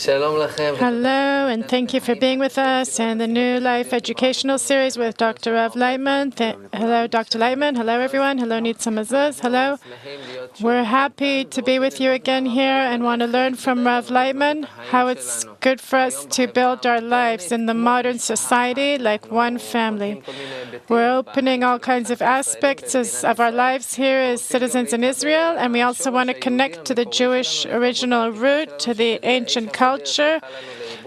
Hello, and thank you for being with us in the New Life Educational Series with Dr. Rav Laitman. Hello, Dr. Laitman. Hello, everyone. Hello, Nitza Mazuz. Hello. We're happy to be with you again here and want to learn from Rav Laitman how it's good for us to build our lives in the modern society like one family. We're opening all kinds of aspects of our lives here as citizens in Israel, and we also want to connect to the Jewish original root, to the ancient culture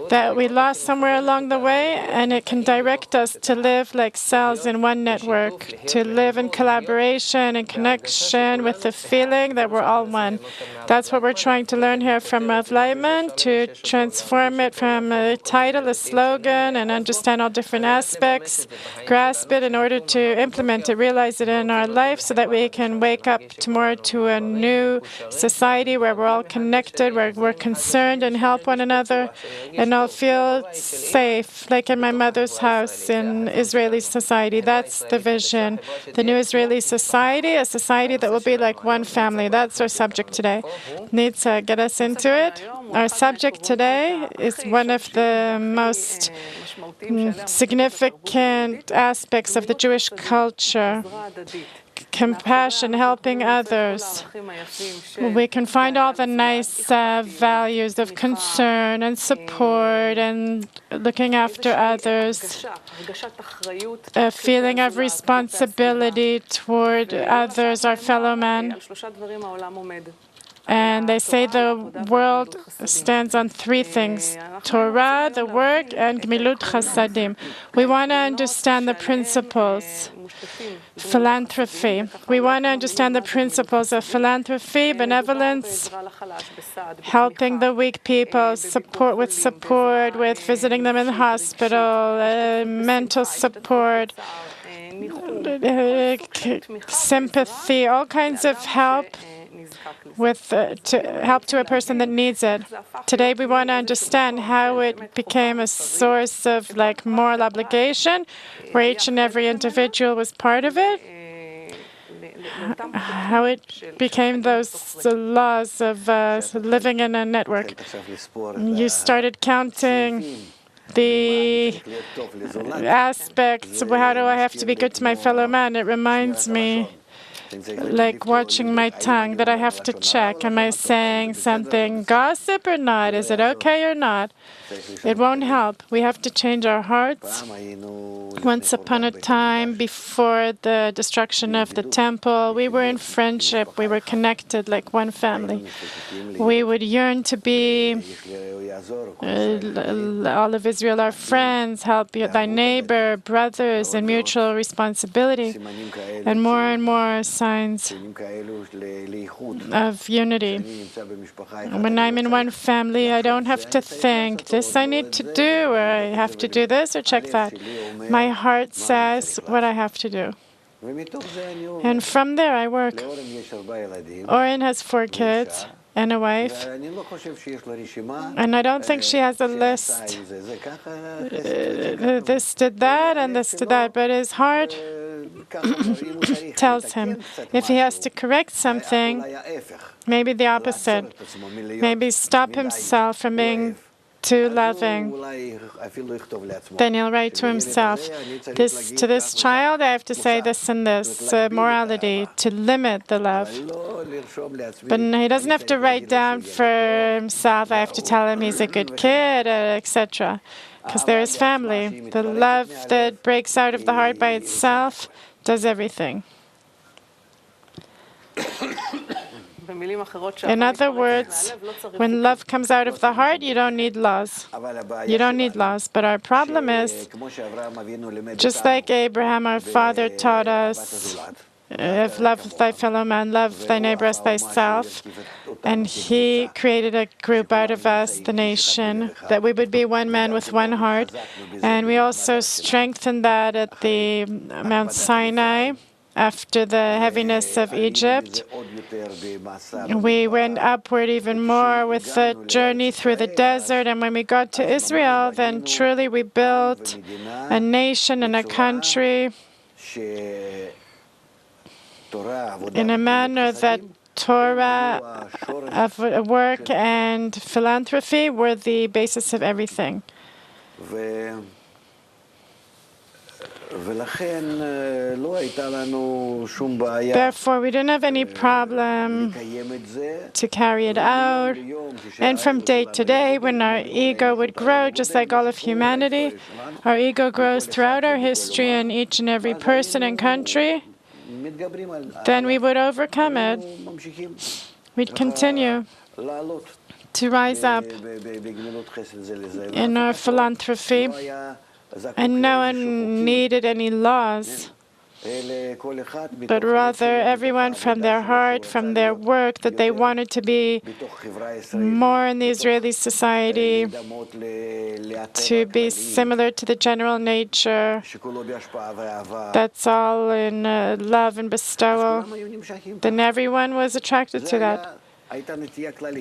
that we lost somewhere along the way, and it can direct us to live like cells in one network, to live in collaboration and connection with the feeling that we're all one. That's what we're trying to learn here from Rav Laitman, to transform it from a title, a slogan, and understand all different aspects, grasp it in order to implement it, realize it in our life so that we can wake up tomorrow to a new society where we're all connected, where we're concerned and help one another, and all feel safe, like in my mother's house in Israeli society. That's the vision. The new Israeli society, a society that will be like one family. That's our subject today. Needs to get us into it. Our subject today is one of the most significant aspects of the Jewish culture. Compassion, helping others. We can find all the nice values of concern and support and looking after others, a feeling of responsibility toward others, our fellow men. And they say the world stands on three things: Torah, the work, and Gmilut Chasadim. We want to understand the principles. Philanthropy. We want to understand the principles of philanthropy, benevolence, helping the weak people, support, with visiting them in the hospital, mental support, sympathy, all kinds of help to help to a person that needs it. Today we want to understand how it became a source of moral obligation, where each and every individual was part of it, how it became those laws of living in a network. You started counting the aspects of how do I have to be good to my fellow man. It reminds me, like watching my tongue, that I have to check. Am I saying something gossip or not? Is it okay or not? It won't help. We have to change our hearts. Once upon a time, before the destruction of the temple, we were in friendship. We were connected like one family. We would yearn to be all of Israel, our friends, help thy neighbor, brothers, and mutual responsibility, and more signs of unity. When I'm in one family, I don't have to think, this I need to do, or I have to do this, or check that. My heart says what I have to do. And from there, I work. Oren has 4 kids and a wife, and I don't think she has a list. This did that, and this did that, but his heart tells him if he has to correct something, maybe the opposite. Maybe stop himself from being too loving. Then he'll write to himself, to this child I have to say this and this, morality, to limit the love. But he doesn't have to write down for himself, I have to tell him he's a good kid, etc. Because there is family. The love that breaks out of the heart by itself does everything. In other words, when love comes out of the heart, you don't need laws. You don't need laws. But our problem is, just like Abraham, our father, taught us, love thy fellow man, love thy neighbor as thyself. And he created a group out of us, the nation, that we would be one man with one heart. And we also strengthened that at the Mount Sinai. After the heaviness of Egypt, we went upward even more with the journey through the desert. And when we got to Israel, then truly we built a nation and a country in a manner that Torah of work and philanthropy were the basis of everything. Therefore, we didn't have any problem to carry it out. And from day to day, when our ego would grow, just like all of humanity, our ego grows throughout our history in each and every person and country, then we would overcome it. We'd continue to rise up in our philanthropy, and no one needed any laws, but rather everyone from their heart, from their work, that they wanted to be more in the Israeli society, to be similar to the general nature that's all in love and bestowal, then everyone was attracted to that.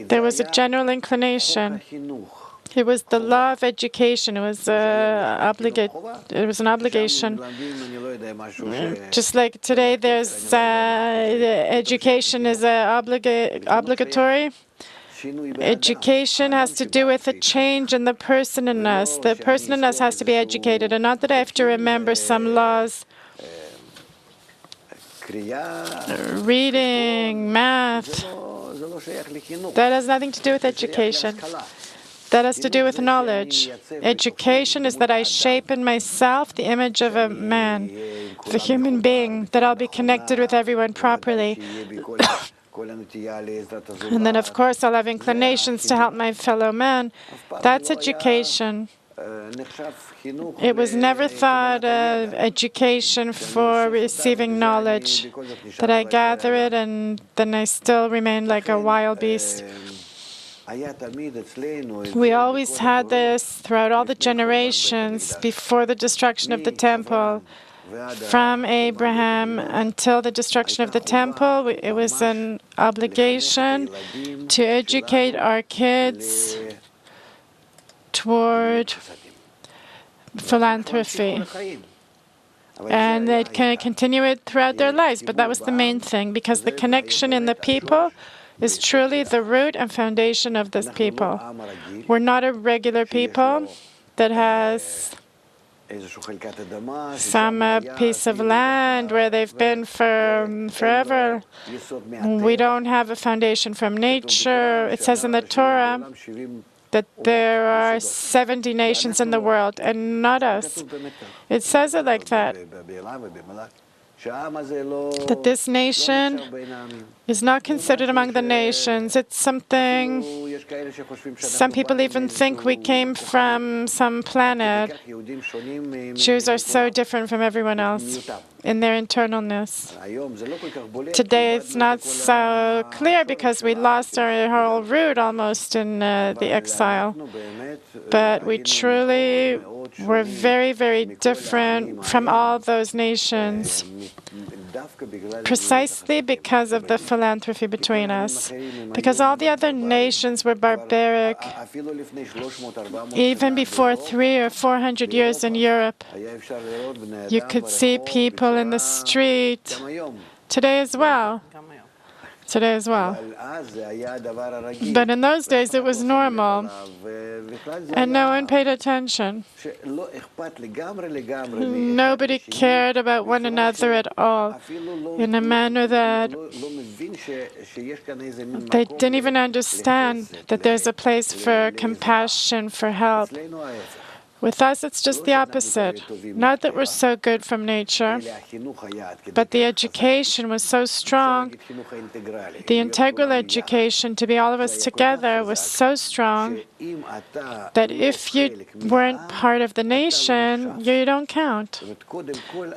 There was a general inclination. It was the law of education. It was an obligation. Just like today, there's education is obligatory. Education has to do with a change in the person in us. The person in us has to be educated, and not that I have to remember some laws. Reading, math, that has nothing to do with education. That has to do with knowledge. Education is that I shape in myself the image of a man, of a human being, that I'll be connected with everyone properly. And then, of course, I'll have inclinations to help my fellow man. That's education. It was never thought of education for receiving knowledge, that I gather it and then I still remain like a wild beast. We always had this throughout all the generations before the destruction of the temple. From Abraham until the destruction of the temple, it was an obligation to educate our kids toward philanthropy. And they can continue it throughout their lives, but that was the main thing, because the connection in the people is truly the root and foundation of this people. We're not a regular people that has some piece of land where they've been for forever. We don't have a foundation from nature. It says in the Torah that there are 70 nations in the world, and not us. It says it like that. That this nation is not considered among the nations. It's something, some people even think we came from some planet. Jews are so different from everyone else in their internalness. Today it's not so clear because we lost our whole root almost in the exile. But we truly were very, very different from all those nations, precisely because of the philanthropy between us. Because all the other nations were barbaric. Even before 300 or 400 years in Europe, you could see people in the street. Today as well. Today as well. But in those days it was normal, and no one paid attention. Nobody cared about one another at all, in a manner that they didn't even understand that there's a place for compassion, for help. With us, it's just the opposite. Not that we're so good from nature, but the education was so strong. The integral education to be all of us together was so strong that if you weren't part of the nation, you don't count.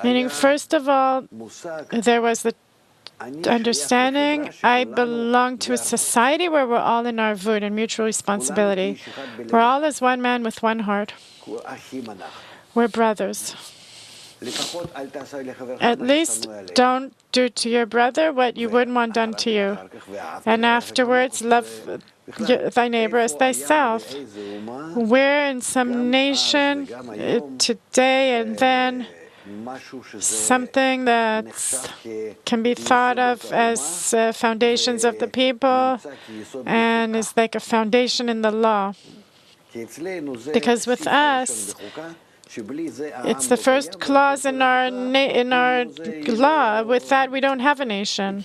Meaning, first of all, there was the understanding, I belong to a society where we're all in our vud and mutual responsibility. We're all as one man with one heart. We're brothers. At least don't do to your brother what you wouldn't want done to you. And afterwards, love thy neighbor as thyself. We're in some nation today and then something that can be thought of as foundations of the people and is like a foundation in the law. Because with us, it's the first clause in our law. With that, we don't have a nation.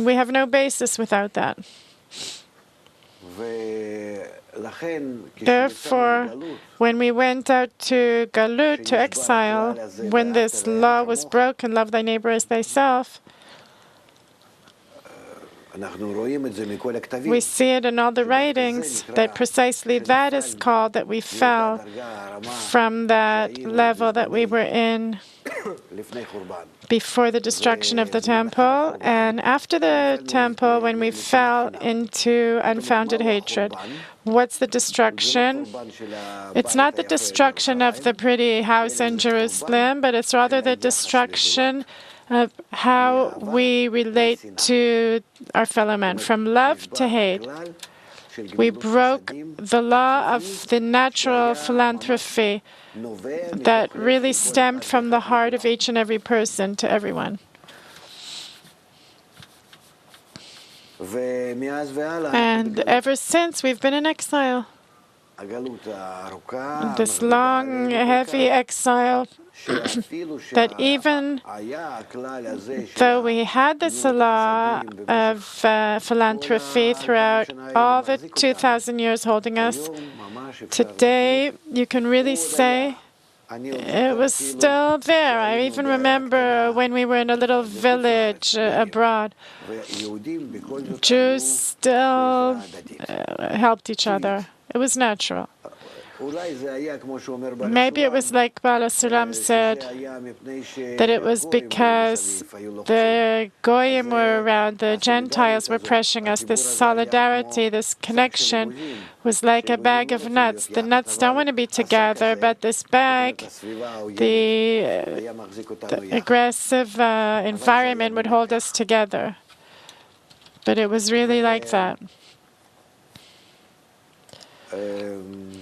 We have no basis without that. Therefore, when we went out to Galut, to exile, when this law was broken, love thy neighbor as thyself, we see it in all the writings that precisely that is called that we fell from that level that we were in before the destruction of the temple, and after the temple, when we fell into unfounded hatred. What's the destruction? It's not the destruction of the pretty house in Jerusalem, but it's rather the destruction of how we relate to our fellow man, from love to hate. We broke the law of the natural philanthropy that really stemmed from the heart of each and every person to everyone. And ever since, we've been in exile. This long, heavy exile, that even though we had this law of philanthropy throughout all the 2,000 years holding us, today you can really say it was still there. I even remember when we were in a little village abroad, Jews still helped each other. It was natural. Maybe it was like Bala said, that it was because the Goyim were around, the Gentiles were pressuring us. This solidarity, this connection was like a bag of nuts. The nuts don't want to be together, but this bag, the aggressive environment would hold us together. But it was really like that.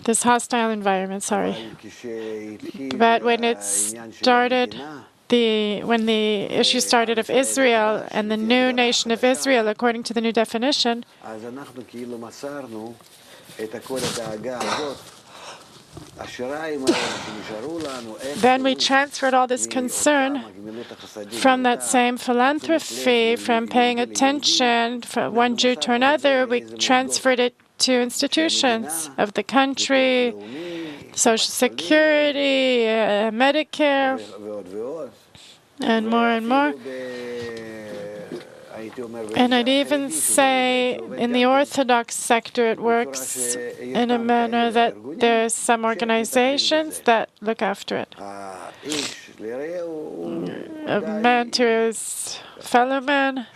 This hostile environment, sorry. But when it started, when the issue started of Israel and the new nation of Israel, according to the new definition, then we transferred all this concern from that same philanthropy, from paying attention from one Jew to another, we transferred it to institutions of the country, Social Security, Medicare, and more and more. And I'd even say in the Orthodox sector it works in a manner that there's some organizations that look after it. A man to his fellow man,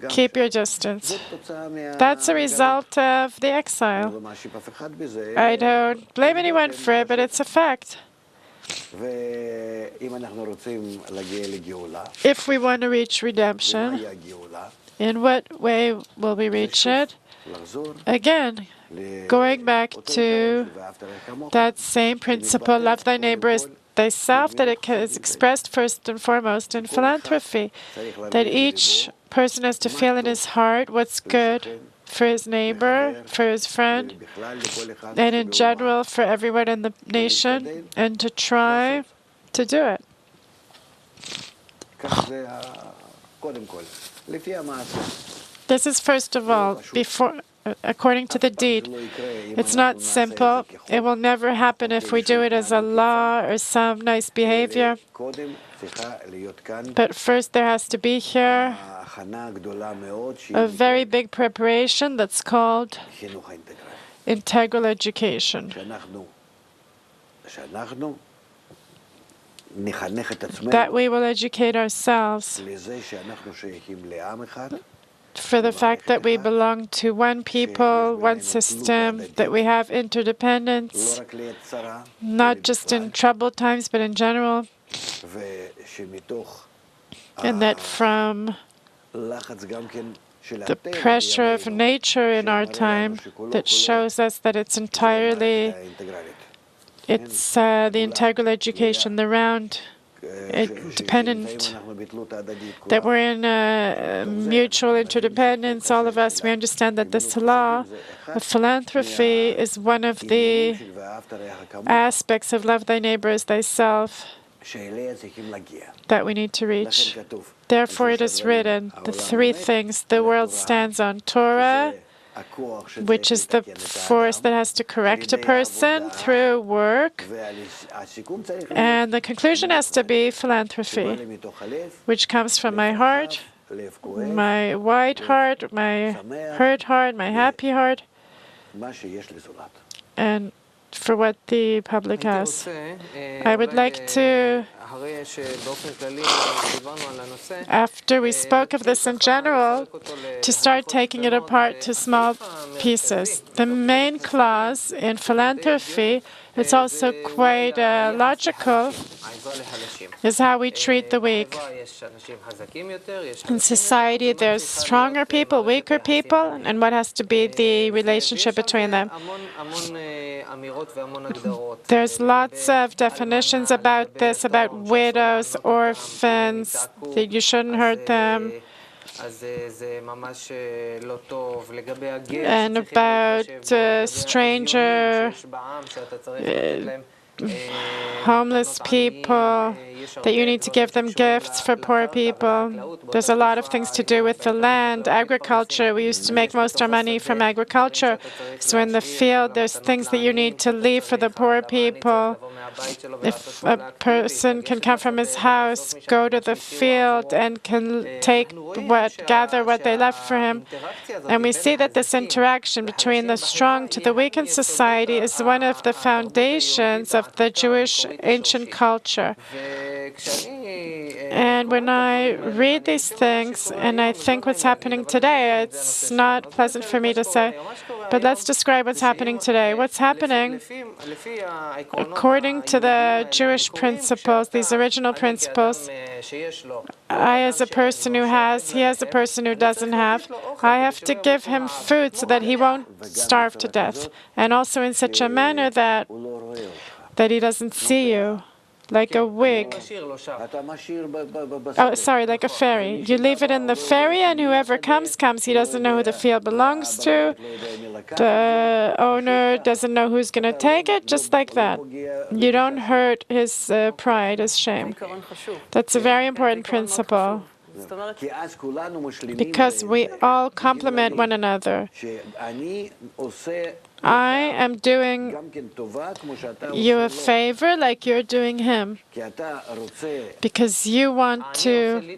keep your distance. That's a result of the exile. I don't blame anyone for it, but it's a fact. If we want to reach redemption, in what way will we reach it? Again, going back to that same principle, love thy neighbor as thyself, that it is expressed first and foremost in philanthropy, that each person has to feel in his heart what's good for his neighbor, for his friend, and in general for everyone in the nation, and to try to do it. This is first of all, according to the deed. It's not simple. It will never happen if we do it as a law or some nice behavior. But first there has to be here a very big preparation that's called integral education. That we will educate ourselves for the fact that we belong to one people, one system, that we have interdependence, not just in troubled times, but in general, and that from the pressure of nature in our time that shows us that it's entirely It's the integral education, the round dependent, that we're in mutual interdependence, all of us. We understand that this law of philanthropy is one of the aspects of love thy neighbor as thyself that we need to reach. Therefore it is written, the three things the world stands on: Torah, which is the force that has to correct a person through work, and the conclusion has to be philanthropy, which comes from my heart, my wide heart, my hurt heart, my happy heart, and for what the public has. I would like to, after we spoke of this in general, to start taking it apart to small pieces. The main clause in philanthropy, it's also quite logical, is how we treat the weak. In society, there's stronger people, weaker people, and what has to be the relationship between them. There's lots of definitions about this, about widows, orphans, that you shouldn't hurt them, and about stranger, homeless people, that you need to give them gifts for poor people. There's a lot of things to do with the land, agriculture. We used to make most of our money from agriculture. So in the field, there's things that you need to leave for the poor people. If a person can come from his house, go to the field, and can gather what they left for him. And we see that this interaction between the strong to the weak in society is one of the foundations of the Jewish ancient culture. And when I read these things and I think what's happening today, it's not pleasant for me to say, but let's describe what's happening today. What's happening, according to the Jewish principles, these original principles, I as a person who has, he as a person who doesn't have, I have to give him food so that he won't starve to death, and also in such a manner that he doesn't see you. Like a wig. Oh, sorry, like a ferry. You leave it in the ferry, and whoever comes. He doesn't know who the field belongs to. The owner doesn't know who's going to take it, just like that. You don't hurt his pride, his shame. That's a very important principle, because we all complement one another. I am doing you a favor like you're doing him, because you want to.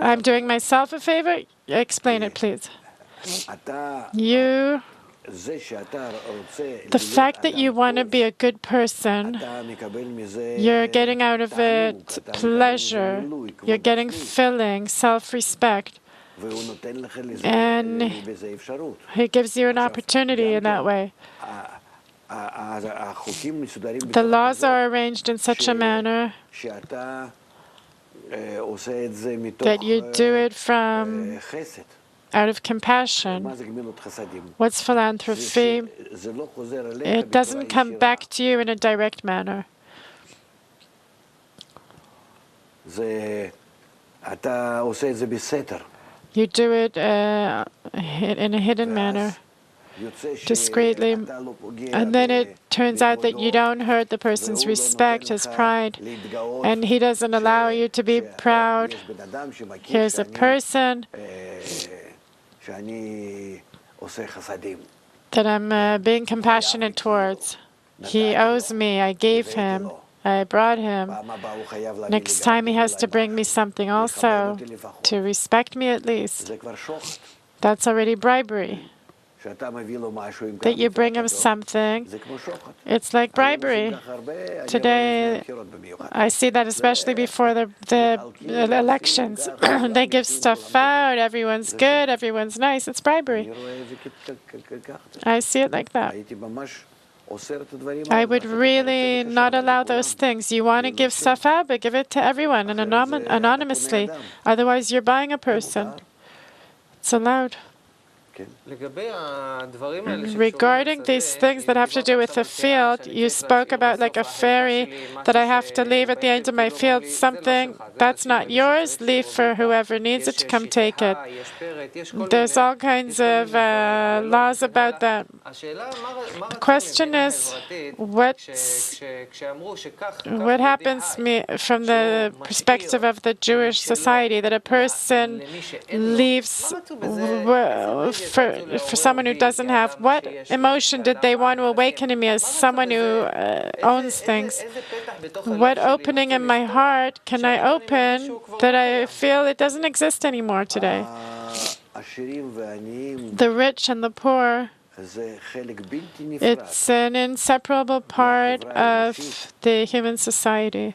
I'm doing myself a favor. Explain it, please. The fact that you want to be a good person, you're getting out of it pleasure, you're getting filling, self-respect. And he gives you an opportunity in that way. The laws are arranged in such a manner that you do it from out of compassion. What's philanthropy? It doesn't come back to you in a direct manner. You do it in a hidden manner, discreetly, and then it turns out that you don't hurt the person's respect, his pride, and he doesn't allow you to be proud. Here's a person that I'm being compassionate towards. He owes me, I gave him, I brought him. Next time he has to bring me something also, to respect me at least. That's already bribery. That you bring him something, it's like bribery. Today, I see that especially before the elections. They give stuff out, everyone's good, everyone's nice. It's bribery. I see it like that. I would really not allow those things. You want to give stuff out, but give it to everyone and anonymously. Otherwise, you're buying a person. It's allowed. Regarding these things that have to do with the field, you spoke about like a ferry that I have to leave at the end of my field, something that's not yours, leave for whoever needs it to come take it. There's all kinds of laws about that. The question is, what happens from the perspective of the Jewish society, that a person leaves for someone who doesn't have? What emotion did they want to awaken in me as someone who owns things? What opening in my heart can I open that I feel it doesn't exist anymore today? The rich and the poor, it's an inseparable part of the human society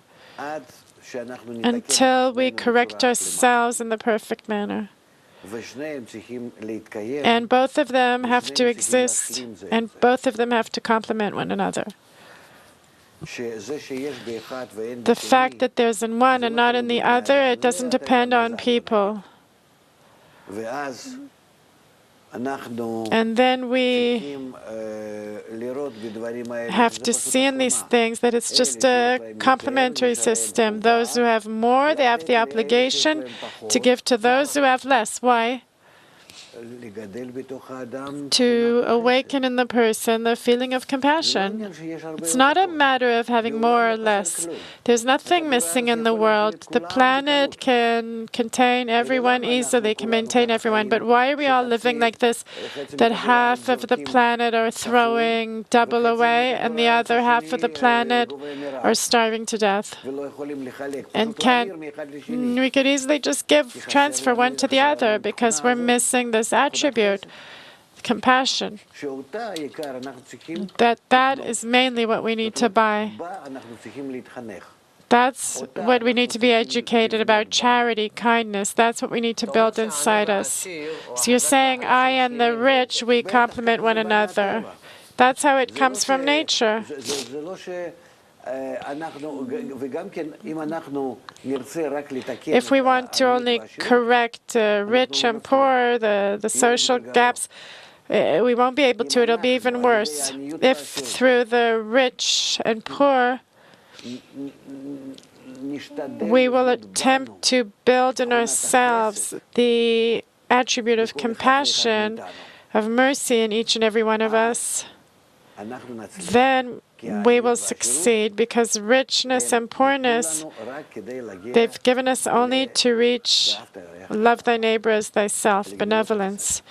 until we correct ourselves in the perfect manner. And both of them have to exist, and both of them have to complement one another. The fact that there's in one and not in the other, it doesn't depend on people. And then we have to see in these things that it's just a complementary system. Those who have more, they have the obligation to give to those who have less. Why? To awaken in the person the feeling of compassion. It's not a matter of having more or less. There's nothing missing in the world. The planet can contain everyone easily, can maintain everyone. But why are we all living like this? That half of the planet are throwing double away and the other half of the planet are starving to death. And we could easily just transfer one to the other because we're missing this attribute, compassion. That is mainly what we need to buy. That's what we need to be educated about, charity, kindness. That's what we need to build inside us. So you're saying I and the rich, we complement one another. That's how it comes from nature. If we want to only correct rich and poor, the social gaps, we won't be able to. It'll be even worse. If through the rich and poor, we will attempt to build in ourselves the attribute of compassion, of mercy in each and every one of us, then we will succeed, because richness and poorness, they've given us only to reach love thy neighbor as thyself, benevolence,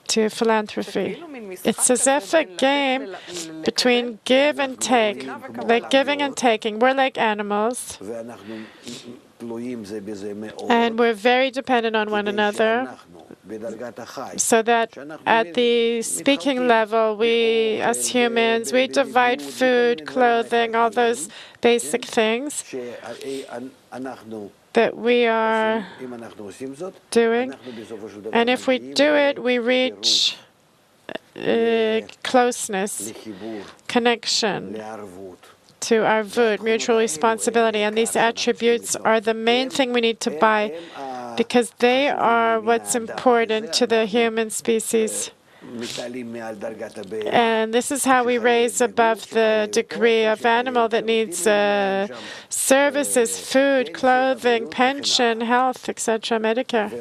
to philanthropy. It's as if a game between give and take, like giving and taking. We're like animals, and we're very dependent on one another, so that at the speaking level, we, as humans, we divide food, clothing, all those basic things that we are doing. And if we do it, we reach closeness, connection to arvut, mutual responsibility. And these attributes are the main thing we need to buy, because they are what's important to the human species. And this is how we raise above the degree of animal that needs services, food, clothing, pension, health, etc., Medicare.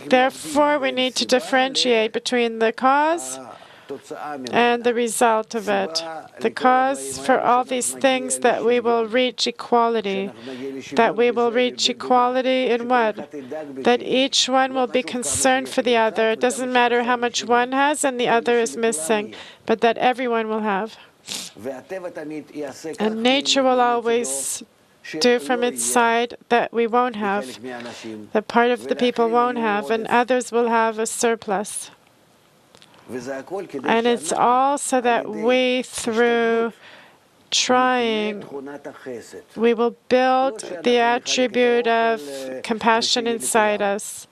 Therefore, we need to differentiate between the cause and the result of it. The cause for all these things, that we will reach equality. That we will reach equality in what? That each one will be concerned for the other. It doesn't matter how much one has and the other is missing, but that everyone will have. And nature will always do from its side that we won't have, that part of the people won't have, and others will have a surplus. And it's all so that we, through trying, we will build the attribute of compassion inside us,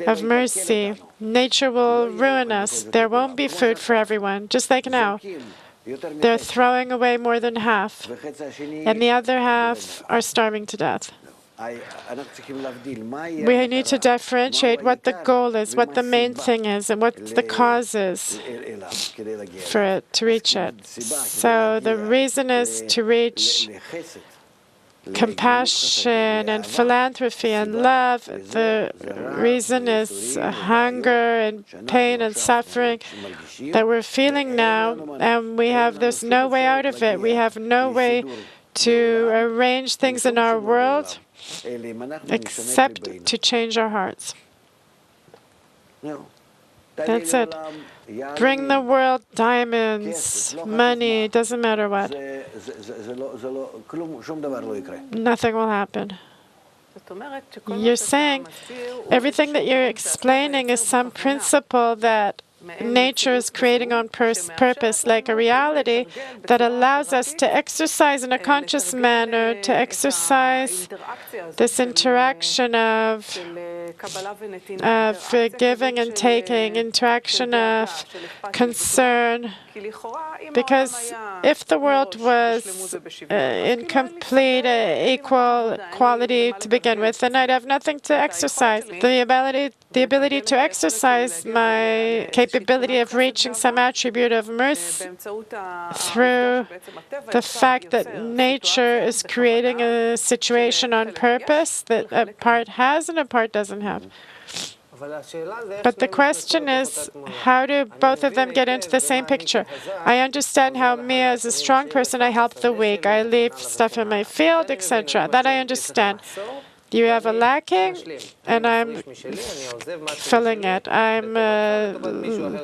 of mercy. Nature will ruin us. There won't be food for everyone, just like now. They're throwing away more than half, and the other half are starving to death. We need to differentiate what the goal is, what the main thing is, and what the cause is for it, to reach it. So the reason is to reach compassion and philanthropy and love. The reason is hunger and pain and suffering that we're feeling now, and there's no way out of it. We have no way to arrange things in our world except to change our hearts. That's it. Bring the world diamonds, money, doesn't matter what. Nothing will happen. You're saying everything that you're explaining is some principle that nature is creating on purpose, like a reality that allows us to exercise in a conscious manner, to exercise this interaction of giving and taking, interaction of concern. Because if the world was in complete equal quality to begin with, then I'd have nothing to exercise. The ability to exercise my capability of reaching some attribute of mercy through the fact that nature is creating a situation on purpose that a part has and a part doesn't have. But the question is, how do both of them get into the same picture? I understand how me, as a strong person, I help the weak. I leave stuff in my field, etc. That I understand. You have a lacking, and I'm filling it. I'm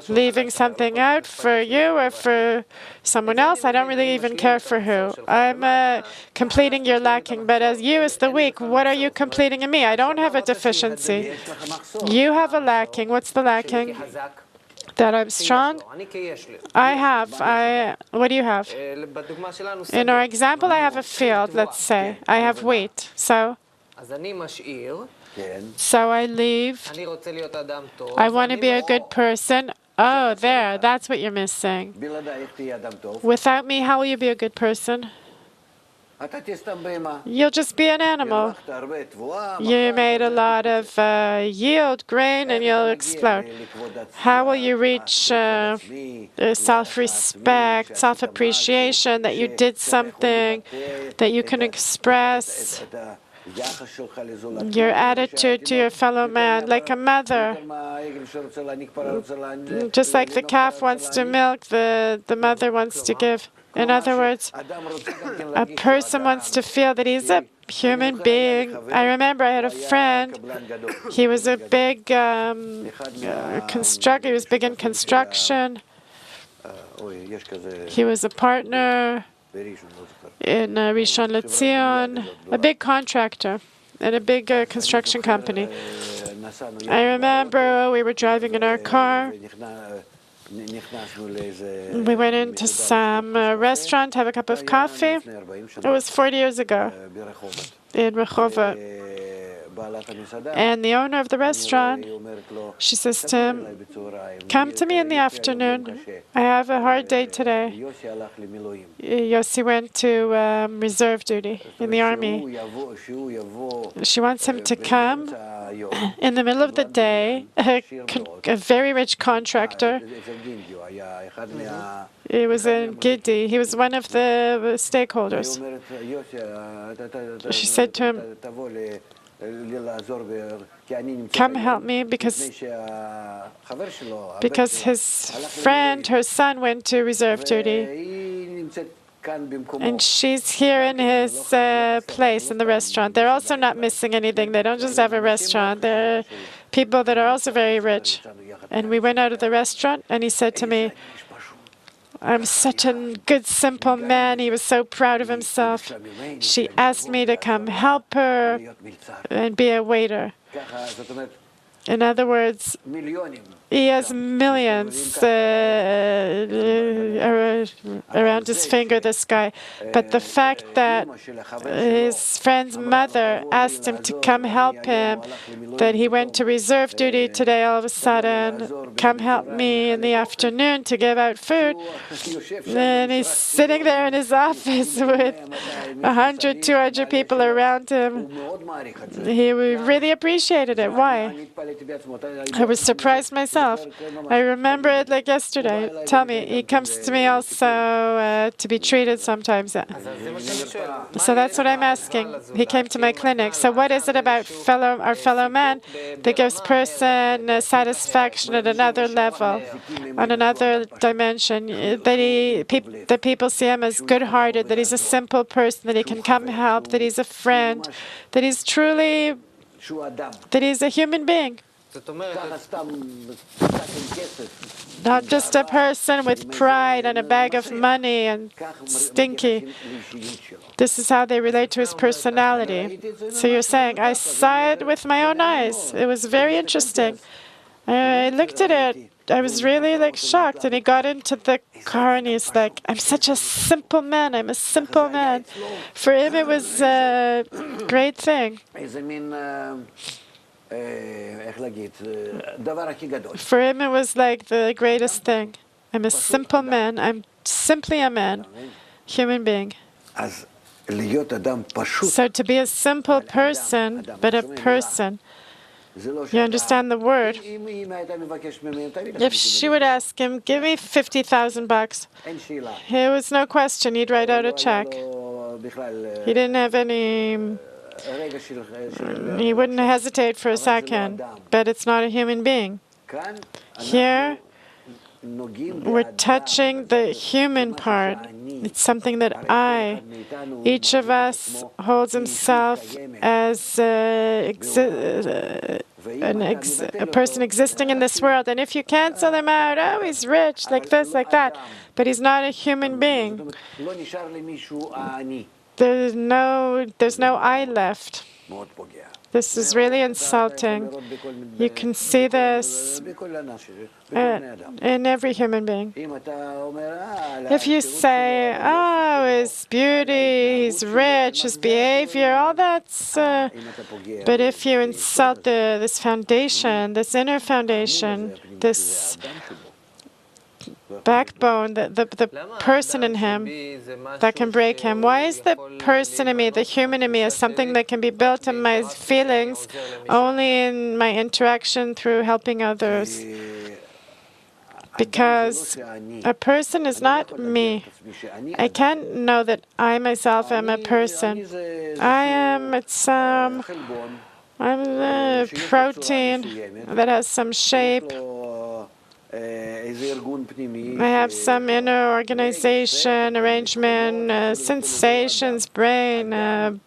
leaving something out for you or for someone else. I don't really even care for who. I'm completing your lacking. But as you, as the weak, what are you completing in me? I don't have a deficiency. You have a lacking. What's the lacking? That I'm strong? I have. What do you have? In our example, I have a field, let's say. I have wheat. So I leave. I want to be a good person. Oh, there. That's what you're missing. Without me, how will you be a good person? You'll just be an animal. You made a lot of yield, grain, and you'll explode. How will you reach self-respect, self-appreciation, that you did something, that you can express your attitude to your fellow man, like a mother? Just like the calf wants to milk, the mother wants to give. In other words, a person wants to feel that he's a human being. I remember I had a friend. He was a big constructor. He was big in construction. He was a partner in Rishon LeZion, a big contractor and a big construction company. I remember we were driving in our car. We went into some restaurant to have a cup of coffee. It was 40 years ago in Rehovot. And the owner of the restaurant, she says to him, "Come to me in the afternoon. I have a hard day today." Yossi went to reserve duty in the army. She wants him to come in the middle of the day, a very rich contractor. He was in Gidi. He was one of the stakeholders. She said to him, "Come help me," because his friend, her son, went to reserve duty. And she's here in his place in the restaurant. They're also not missing anything. They don't just have a restaurant. They're people that are also very rich. And we went out of the restaurant, and he said to me, "I'm such a good, simple man." He was so proud of himself. She asked me to come help her and be a waiter. In other words, he has millions around his finger, this guy. But the fact that his friend's mother asked him to come help him, that he went to reserve duty today all of a sudden, "Come help me in the afternoon to give out food." And he's sitting there in his office with 100, 200 people around him. He really appreciated it. Why? I was surprised myself. I remember it like yesterday. Tell me, he comes to me also to be treated sometimes. So that's what I'm asking. He came to my clinic. So what is it about our fellow man that gives person satisfaction at another level, on another dimension? That people see him as good-hearted, that he's a simple person, that he can come help, that he's a friend, that he's truly, that he's a human being. Not just a person with pride and a bag of money and stinky. This is how they relate to his personality. So you're saying, I saw it with my own eyes. It was very interesting. I looked at it. I was really shocked. And he got into the car and he's like, I'm such a simple man. I'm a simple man. For him, it was a great thing. For him, it was like the greatest thing. I'm a simple man. I'm simply a man, human being. So to be a simple person, but a person, you understand the word. If she would ask him, give me $50,000, there was no question. He'd write out a check. He didn't have any... He wouldn't hesitate for a second, but it's not a human being. Here, we're touching the human part. It's something that each of us holds himself as a person existing in this world. And if you cancel him out, oh, he's rich, like this, like that, but he's not a human being. There's no I left. This is really insulting. You can see this in every human being. If you say, oh, his beauty, his rich, his behavior, all that's... but if you insult this foundation, this inner foundation, this backbone, the person in him that can break him. Why is the person in me, the human in me, as something that can be built in my feelings only in my interaction through helping others? Because a person is not me. I can't know that I myself am a person. I'm a protein that has some shape. I have some inner organization, arrangement, sensations, brain,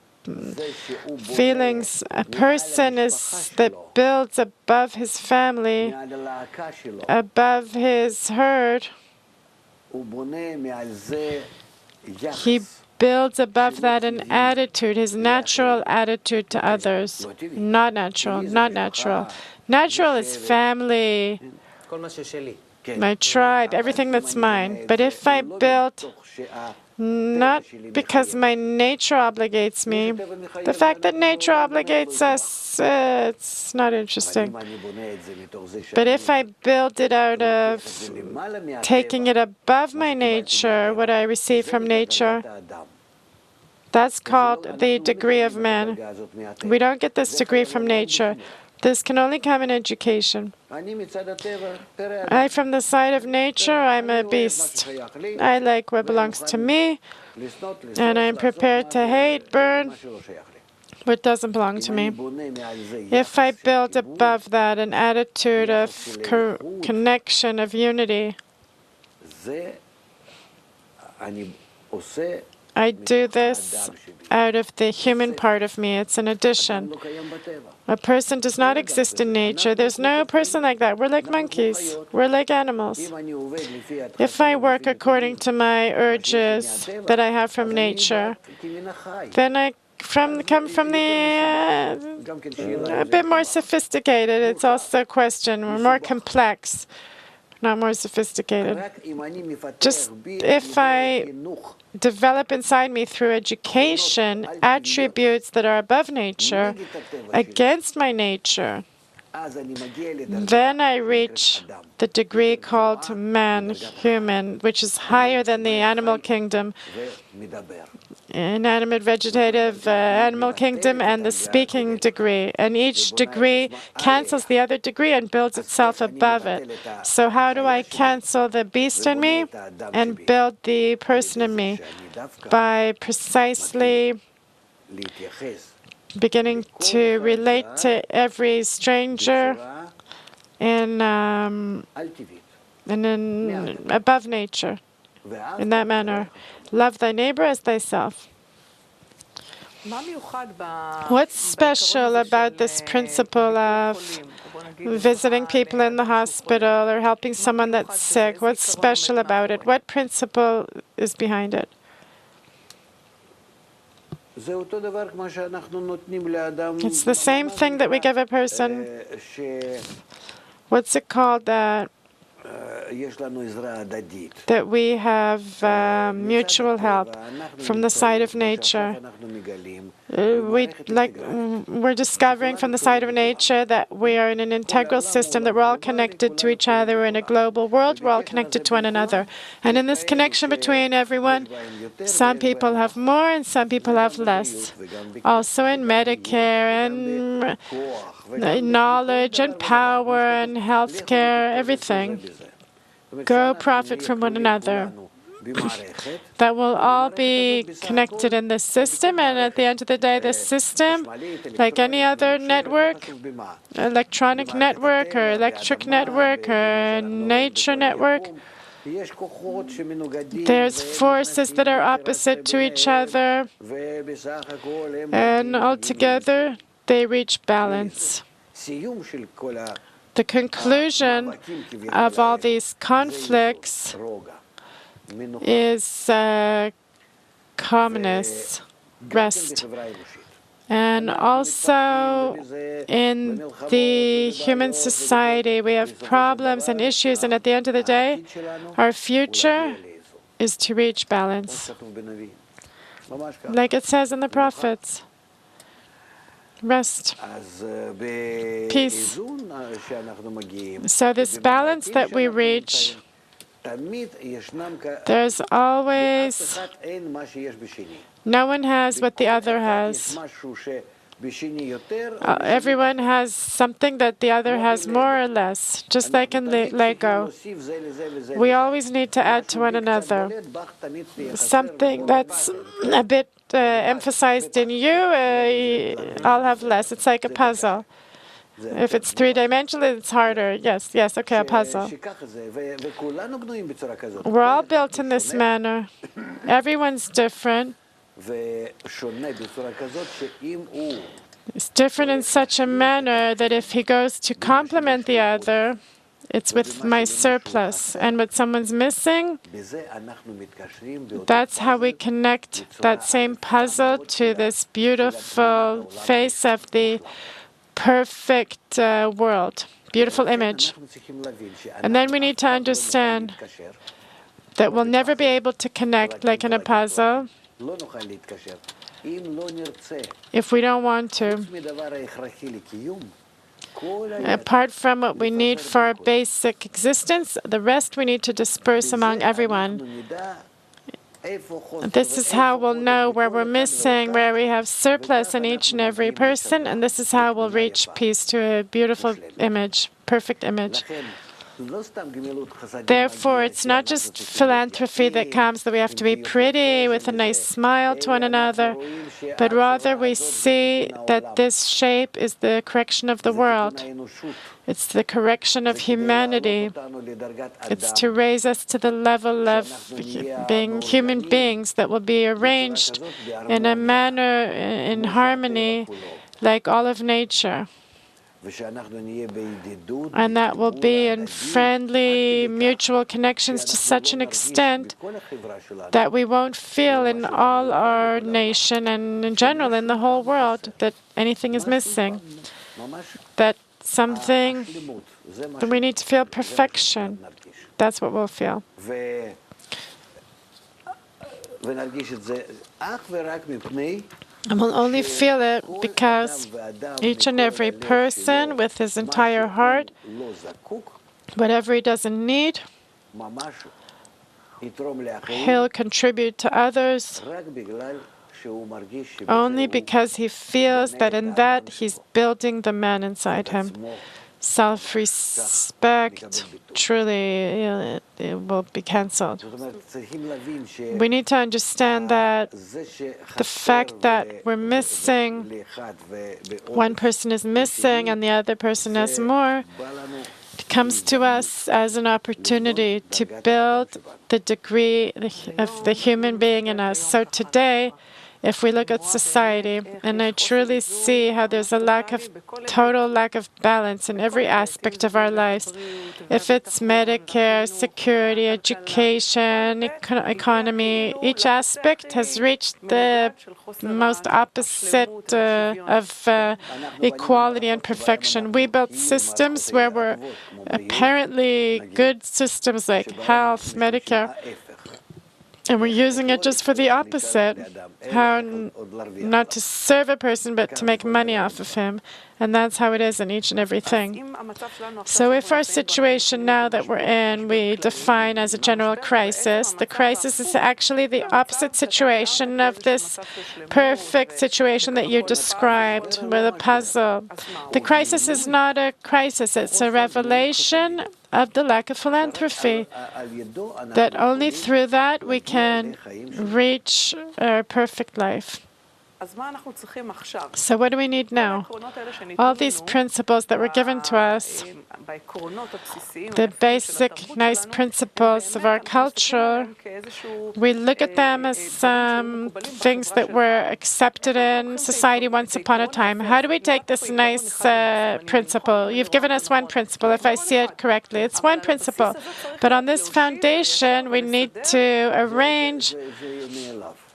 feelings. A person that builds above his family, above his herd. He builds above that an attitude, his natural attitude to others. Not natural, not natural. Natural is family, my tribe, everything that's mine. But if I build, not because my nature obligates me, the fact that nature obligates us, it's not interesting. But if I build it out of taking it above my nature, what I receive from nature, that's called the degree of man. We don't get this degree from nature. This can only come in education. From the side of nature, I'm a beast. I like what belongs to me, and I'm prepared to hate, burn what doesn't belong to me. If I build above that an attitude of connection, of unity, I do this out of the human part of me. It's an addition. A person does not exist in nature. There's no person like that. We're like monkeys. We're like animals. If I work according to my urges that I have from nature, then I come from the a bit more sophisticated. It's also a question. We're more complex, not more sophisticated. Just if I develop inside me through education attributes that are above nature, against my nature, then I reach the degree called man, human, which is higher than the animal kingdom, inanimate, vegetative, animal kingdom, and the speaking degree. And each degree cancels the other degree and builds itself above it. So how do I cancel the beast in me and build the person in me? By precisely beginning to relate to every stranger in above nature, in that manner. Love thy neighbor as thyself. What's special about this principle of visiting people in the hospital or helping someone that's sick? What's special about it? What principle is behind it? It's the same thing that we give a person. What's it called? That we have mutual help from the side of nature. We're discovering from the side of nature that we are in an integral system, that we're all connected to each other. We're in a global world. We're all connected to one another. And in this connection between everyone, some people have more and some people have less. Also in Medicare and knowledge and power and healthcare, everything. Go profit from one another. That will all be connected in this system, and at the end of the day, this system, like any other network, electronic network or electric network or nature network, there's forces that are opposite to each other, and altogether they reach balance. The conclusion of all these conflicts is calmness, rest. And also in the human society, we have problems and issues, and at the end of the day, our future is to reach balance. Like it says in the prophets. Rest, peace. So this balance that we reach, there's always, no one has what the other has. Everyone has something that the other has more or less, just like in Lego. We always need to add to one another. Something that's a bit emphasized in you, I'll have less. It's like a puzzle. If it's three-dimensional, it's harder. Yes, okay, a puzzle. We're all built in this manner. Everyone's different. It's different in such a manner that if he goes to complement the other, it's with my surplus. And what someone's missing, that's how we connect that same puzzle to this beautiful face of the perfect world, beautiful image. And then we need to understand that we'll never be able to connect like in a puzzle if we don't want to. Apart from what we need for our basic existence, the rest we need to disperse among everyone. This is how we'll know where we're missing, where we have surplus in each and every person, and this is how we'll reach peace to a beautiful image, perfect image. Therefore, it's not just philanthropy that comes, that we have to be pretty with a nice smile to one another, but rather we see that this shape is the correction of the world. It's the correction of humanity. It's to raise us to the level of being human beings that will be arranged in a manner in harmony like all of nature. And that will be in friendly, mutual connections to such an extent that we won't feel in all our nation and in general in the whole world that anything is missing. That something, that we need to feel perfection. That's what we'll feel. And we'll only feel it because each and every person with his entire heart, whatever he doesn't need, he'll contribute to others only because he feels that in that he's building the man inside him. Self-respect, truly, it will be cancelled. We need to understand that the fact that we're missing, one person is missing and the other person has more, comes to us as an opportunity to build the degree of the human being in us. So today, if we look at society, and I truly see how there's a total lack of balance in every aspect of our lives, if it's Medicare, security, education, economy, each aspect has reached the most opposite of equality and perfection. We built systems where we're apparently good systems like health, Medicare, and we're using it just for the opposite, how not to serve a person, but to make money off of him. And that's how it is in each and everything. So if our situation now that we're in, we define as a general crisis, the crisis is actually the opposite situation of this perfect situation that you described with a puzzle. The crisis is not a crisis, it's a revelation of the lack of philanthropy, that only through that we can reach our perfect life. So what do we need now? All these principles that were given to us, the basic nice principles of our culture, we look at them as things that were accepted in society once upon a time. How do we take this nice principle? You've given us one principle, if I see it correctly. It's one principle. But on this foundation, we need to arrange.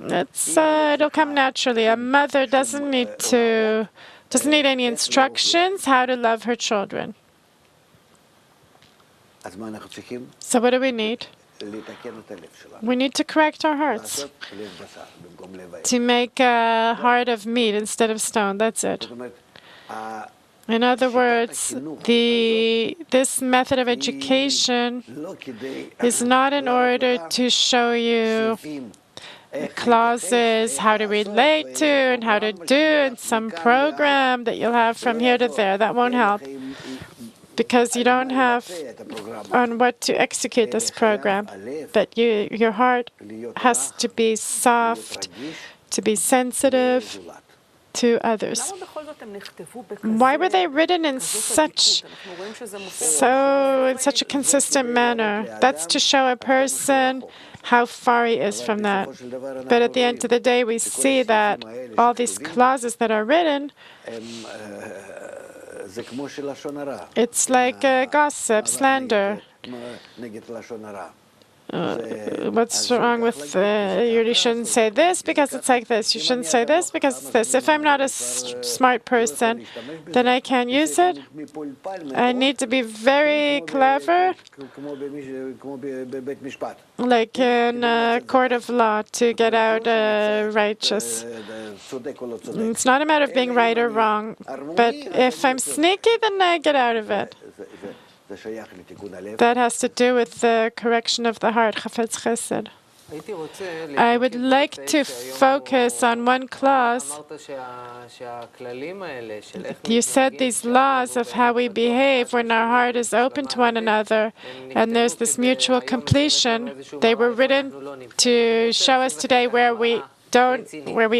It'll come naturally. A mother doesn't need any instructions how to love her children. So what do we need? We need to correct our hearts, to make a heart of meat instead of stone. That's it. In other words, this method of education is not in order to show you clauses, how to relate to and how to do in some program that you'll have from here to there. That won't help, because you don't have on what to execute this program. But your heart has to be soft, to be sensitive to others. Why were they written in such a consistent manner? That's to show a person how far he is from that. But at the end of the day, we see that all these clauses that are written, it's like gossip, slander. What's wrong with you shouldn't say this because it's like this. You shouldn't say this because it's this. If I'm not a smart person, then I can't use it. I need to be very clever, like in a court of law, to get out righteous. It's not a matter of being right or wrong, but if I'm sneaky, then I get out of it. That has to do with the correction of the heart, Chafetz Chesed. I would like to focus on one clause. You said these laws of how we behave when our heart is open to one another, and there's this mutual completion. They were written to show us today where we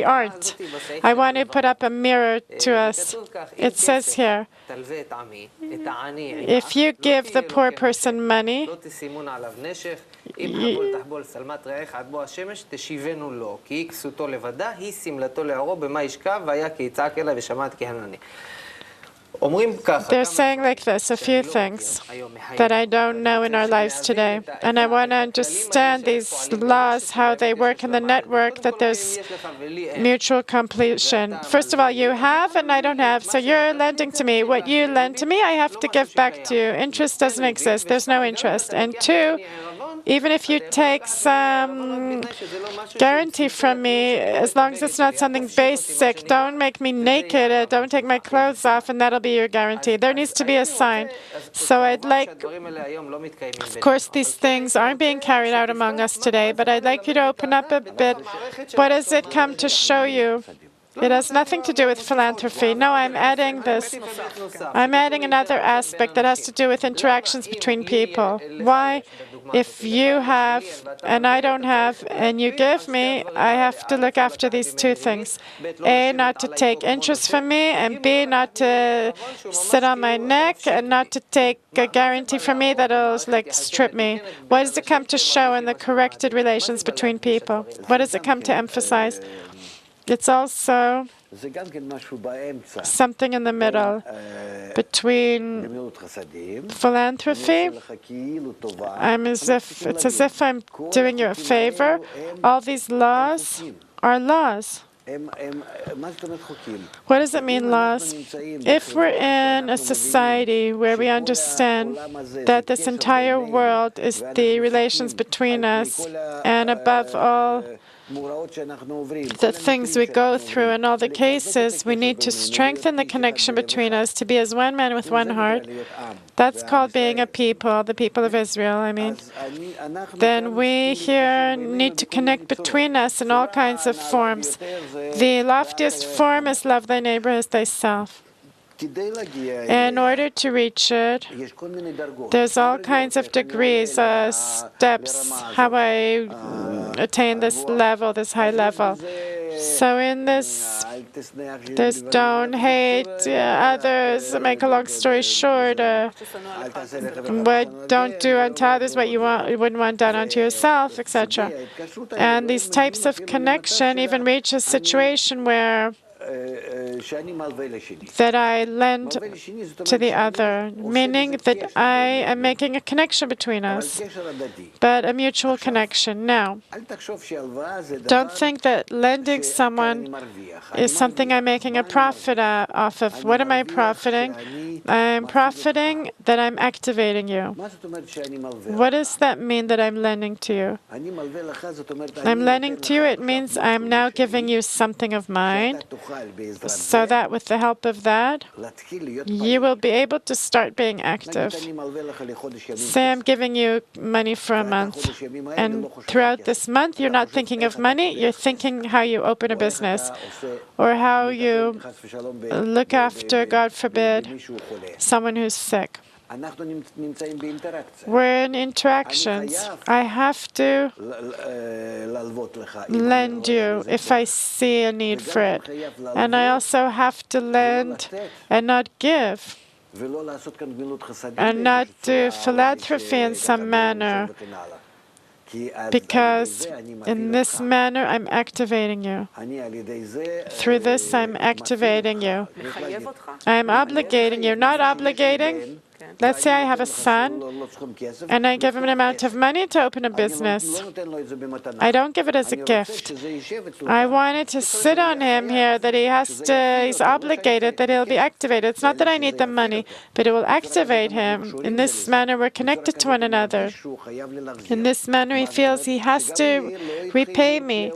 aren't. I want to put up a mirror to us. It says here, if you give the poor person money, they're saying like this, a few things that I don't know in our lives today. And I want to understand these laws, how they work in the network, that there's mutual completion. First of all, you have and I don't have. So you're lending to me. What you lend to me, I have to give back to you. Interest doesn't exist. There's no interest. And two, even if you take some guarantee from me, as long as it's not something basic, don't make me naked, don't take my clothes off, and that'll be your guarantee. There needs to be a sign. So I'd like, of course, these things aren't being carried out among us today, but I'd like you to open up a bit. What does it come to show you? It has nothing to do with philanthropy. No, I'm adding this. I'm adding another aspect that has to do with interactions between people. Why? If you have and I don't have, and you give me, I have to look after these two things. A, not to take interest from me, and B, not to sit on my neck, and not to take a guarantee from me that'll strip me. What does it come to show in the corrected relations between people? What does it come to emphasize? It's also something in the middle between philanthropy. It's as if I'm doing you a favor. All these laws are laws. What does it mean, laws? If we're in a society where we understand that this entire world is the relations between us, and above all, the things we go through in all the cases, we need to strengthen the connection between us to be as one man with one heart. That's called being a people, the people of Israel, I mean. Then we here need to connect between us in all kinds of forms. The loftiest form is love thy neighbor as thyself. In order to reach it, there's all kinds of degrees, steps, how I attain this level, this high level. So in this, there's don't hate others, make a long story short, don't do unto others what you wouldn't want done unto yourself, etc. And these types of connection even reach a situation where that I lend to the other, meaning that I am making a connection between us, but a mutual connection. Now, don't think that lending someone is something I'm making a profit off of. What am I profiting? I'm profiting that I'm activating you. What does that mean that I'm lending to you? I'm lending to you, it means I'm now giving you something of mine, so that with the help of that, you will be able to start being active. Say I'm giving you money for a month, and throughout this month, you're not thinking of money, you're thinking how you open a business, or how you look after, God forbid, someone who's sick. We're in interactions. I have to lend you if I see a need for it. And I also have to lend and not give, and not do philanthropy in some manner, because in this manner I'm activating you. Through this I'm activating you. I'm obligating you, not obligating. Let's say I have a son, and I give him an amount of money to open a business. I don't give it as a gift. I want it to sit on him here, that he's obligated, that he'll be activated. It's not that I need the money, but it will activate him. In this manner, we're connected to one another. In this manner, he feels he has to repay me.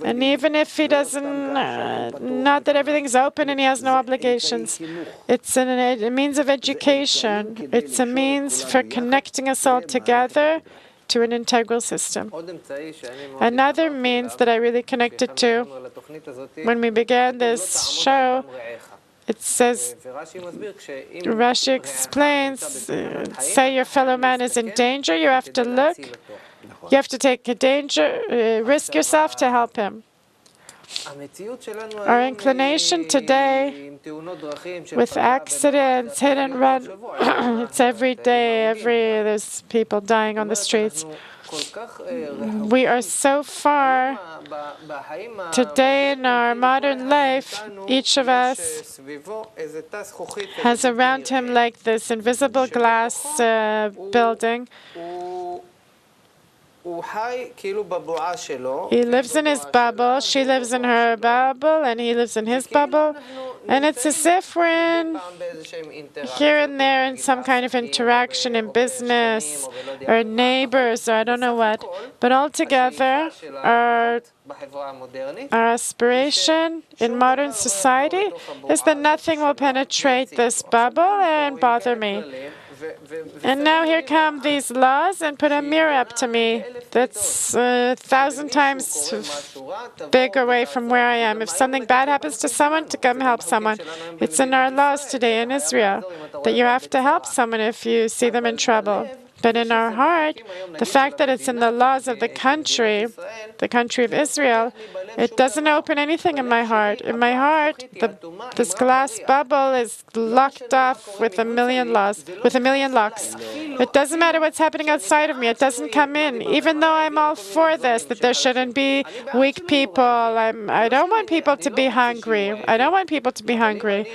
And even if he doesn't, not that everything's open and he has no obligations, it's a means of education. It's a means for connecting us all together to an integral system. Another means that I really connected to, when we began this show, it says, Rashi explains, say your fellow man is in danger, you have to look, you have to take a danger, risk yourself to help him. Our inclination today, with accidents, hit and run, it's every day, there's people dying on the streets. We are so far today in our modern life, each of us has around him like this invisible glass building, He lives in his bubble, she lives in her bubble, and he lives in his bubble. And it's as if we're in here and there in some kind of interaction in business or neighbors or I don't know what. But altogether, our aspiration in modern society is that nothing will penetrate this bubble and bother me. And now here come these laws and put a mirror up to me that's 1,000 times big away from where I am. If something bad happens to someone, to come help someone. It's in our laws today in Israel that you have to help someone if you see them in trouble. But in our heart, the fact that it's in the laws of the country of Israel, it doesn't open anything in my heart. In my heart, this glass bubble is locked off with a million locks. It doesn't matter what's happening outside of me. It doesn't come in. Even though I'm all for this, that there shouldn't be weak people. I don't want people to be hungry. I don't want people to be hungry.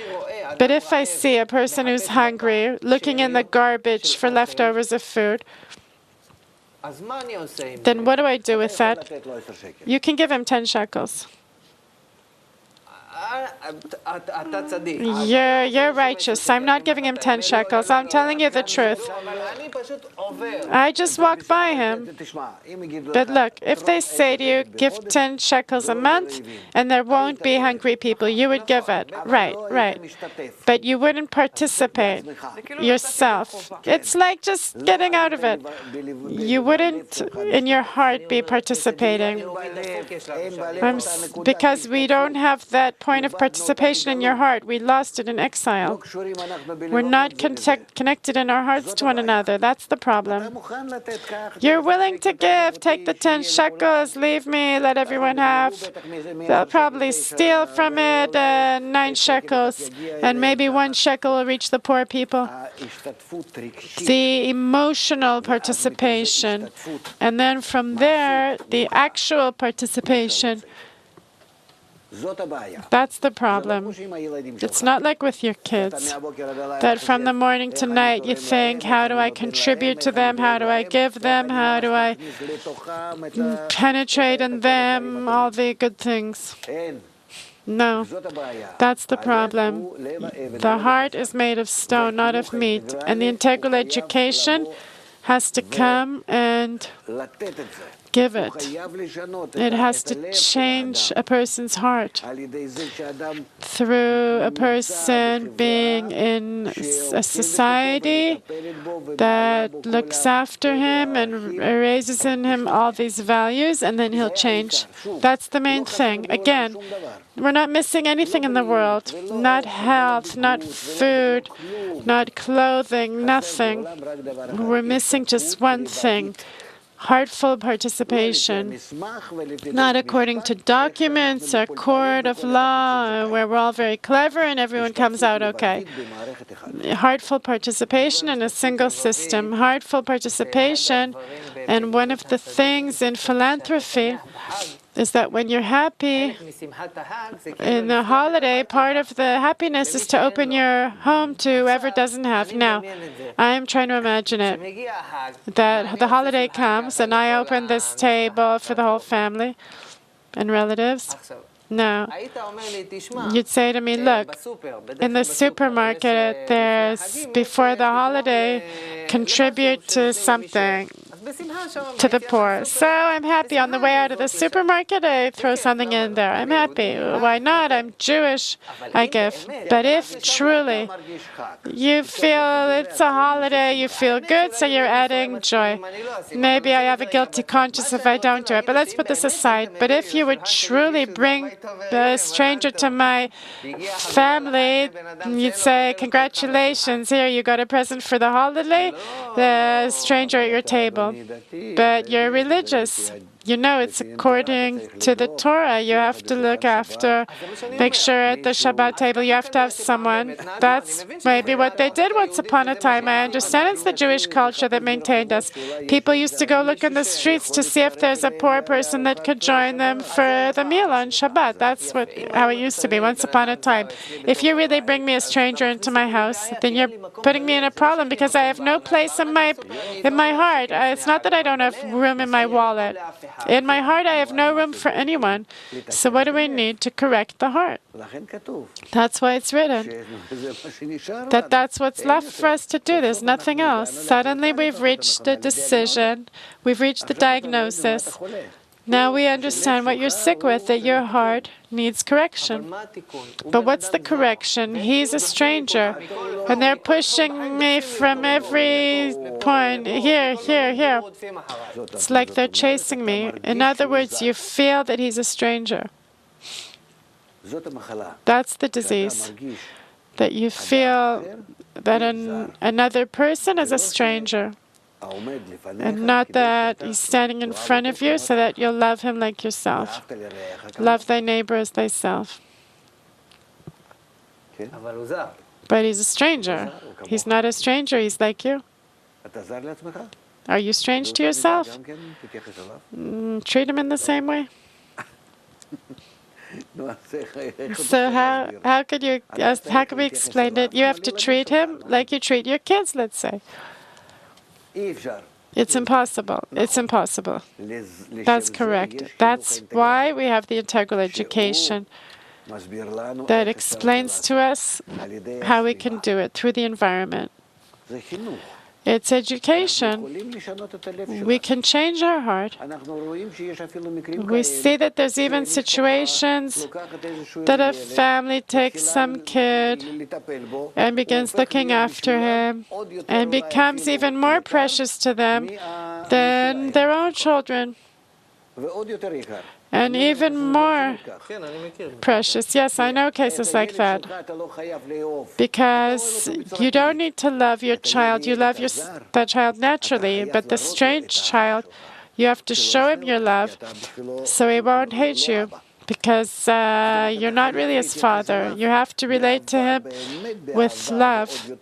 But if I see a person who's hungry, looking in the garbage for leftovers of food, then what do I do with that? You can give him 10 shekels. You're righteous. I'm not giving him 10 shekels. I'm telling you the truth. I just walk by him. But look, if they say to you, give 10 shekels a month, and there won't be hungry people, you would give it. Right. But you wouldn't participate yourself. It's like just getting out of it. You wouldn't, in your heart, be participating. Because we don't have that point of participation in your heart. We lost it in exile. We're not connected in our hearts to one another. That's the problem. You're willing to give. Take the 10 shekels. Leave me. Let everyone have. They'll probably steal from it 9 shekels. And maybe 1 shekel will reach the poor people. The emotional participation. And then from there, the actual participation. That's the problem. It's not like with your kids, that from the morning to night you think, how do I contribute to them? How do I give them? How do I penetrate in them all the good things? No, that's the problem. The heart is made of stone, not of meat. And the integral education has to come and give it. It has to change a person's heart through a person being in a society that looks after him and raises in him all these values, and then he'll change. That's the main thing. Again, we're not missing anything in the world. Not health, not food, not clothing, nothing. We're missing just one thing. Heartful participation, not according to documents or court of law, where we're all very clever and everyone comes out okay. Heartful participation in a single system. Heartful participation, and one of the things in philanthropy is that when you're happy in a holiday, part of the happiness is to open your home to whoever doesn't have. Now, I am trying to imagine it, that the holiday comes and I open this table for the whole family and relatives. No. You'd say to me, look, in the supermarket, there's, before the holiday, contribute to something, to the poor. So I'm happy. On the way out of the supermarket, I throw something in there. I'm happy. Why not? I'm Jewish. I give. But if truly you feel it's a holiday, you feel good, so you're adding joy. Maybe I have a guilty conscience if I don't do it, but let's put this aside. But if you would truly bring a stranger to my family, you'd say, congratulations, here you got a present for the holiday, the stranger at your table. But you're religious. you know it's according to the Torah. You have to look after, make sure at the Shabbat table you have to have someone. That's maybe what they did once upon a time. I understand it's the Jewish culture that maintained us. People used to go look in the streets to see if there's a poor person that could join them for the meal on Shabbat. That's how it used to be once upon a time. If you really bring me a stranger into my house, then you're putting me in a problem because I have no place in my heart. It's not that I don't have room in my wallet. In my heart, I have no room for anyone. So what do we need to correct the heart? That's why it's written. That's what's left for us to do. There's nothing else. Suddenly we've reached the decision. We've reached the diagnosis. Now we understand what you're sick with, that your heart needs correction. But what's the correction? He's a stranger. And they're pushing me from every point. Here. It's like they're chasing me. In other words, you feel that he's a stranger. That's the disease. That you feel that another person is a stranger. And not that he's standing in front of you so that you'll love him like yourself. Love thy neighbor as thyself. But he's a stranger. He's not a stranger, he's like you. Are you strange to yourself? Treat him in the same way. So how could we explain it? You have to treat him like you treat your kids, let's say. It's impossible. It's impossible. That's correct. That's why we have the integral education that explains to us how we can do it through the environment. It's education. We can change our heart. We see that there's even situations that a family takes some kid and begins looking after him and becomes even more precious to them than their own children. And even more precious. Yes, I know cases like that. Because you don't need to love your child. You love that child naturally. But the strange child, you have to show him your love so he won't hate you. Because you're not really his father. You have to relate to him with love.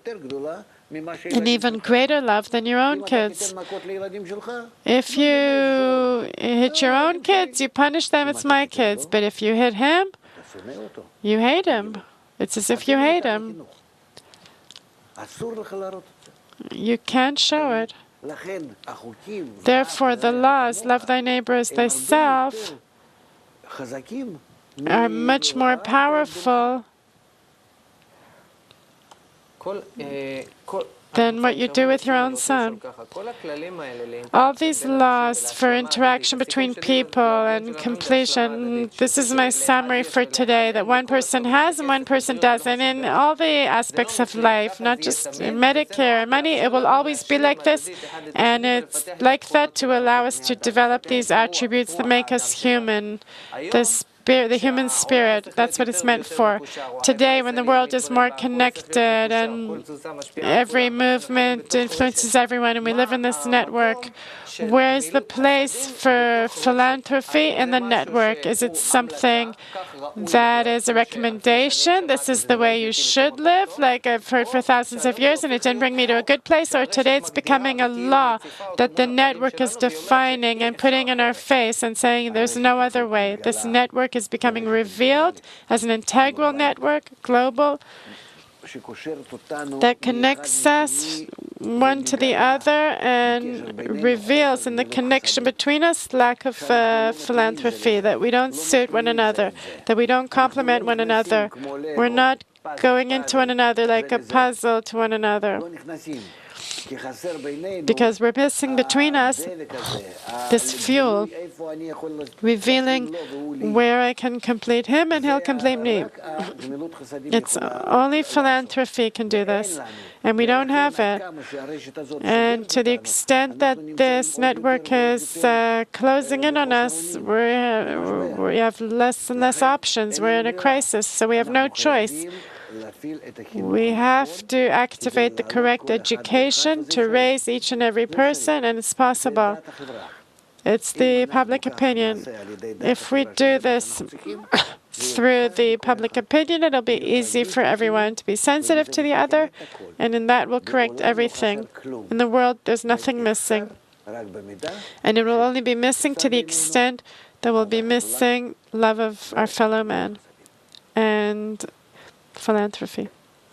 An even greater love than your own kids. If you hit your own kids, you punish them, it's my kids. But if you hit him, you hate him. It's as if you hate him. You can't show it. Therefore, the laws, love thy neighbor as thyself, are much more powerful than what you do with your own son. All these laws for interaction between people and completion, this is my summary for today, that one person has and one person doesn't. In all the aspects of life, not just in Medicare and money, it will always be like this. And it's like that to allow us to develop these attributes that make us human. The human spirit, that's what it's meant for. Today, when the world is more connected and every movement influences everyone and we live in this network, where is the place for philanthropy in the network? Is it something that is a recommendation? This is the way you should live, like I've heard for thousands of years, and it didn't bring me to a good place? Or today it's becoming a law that the network is defining and putting in our face and saying there's no other way. This network is becoming revealed as an integral network, global, that connects us one to the other and reveals in the connection between us lack of philanthropy, that we don't suit one another, that we don't complement one another. We're not going into one another like a puzzle to one another. Because we're missing between us this fuel, revealing where I can complete him and he'll complete me. It's only philanthropy can do this, and we don't have it. And to the extent that this network is closing in on us, we have less and less options. We're in a crisis, so we have no choice. We have to activate the correct education to raise each and every person, and it's possible. It's the public opinion. If we do this through the public opinion, it'll be easy for everyone to be sensitive to the other, and in that will correct everything. In the world, there's nothing missing. And it will only be missing to the extent that we'll be missing love of our fellow man and philanthropy.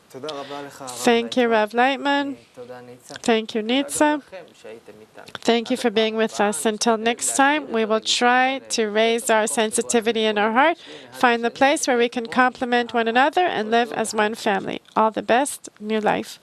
Thank you, Rav Laitman. Thank you, Nitsa. Thank you for being with us. Until next time, we will try to raise our sensitivity in our heart, find the place where we can complement one another and live as one family. All the best, new life.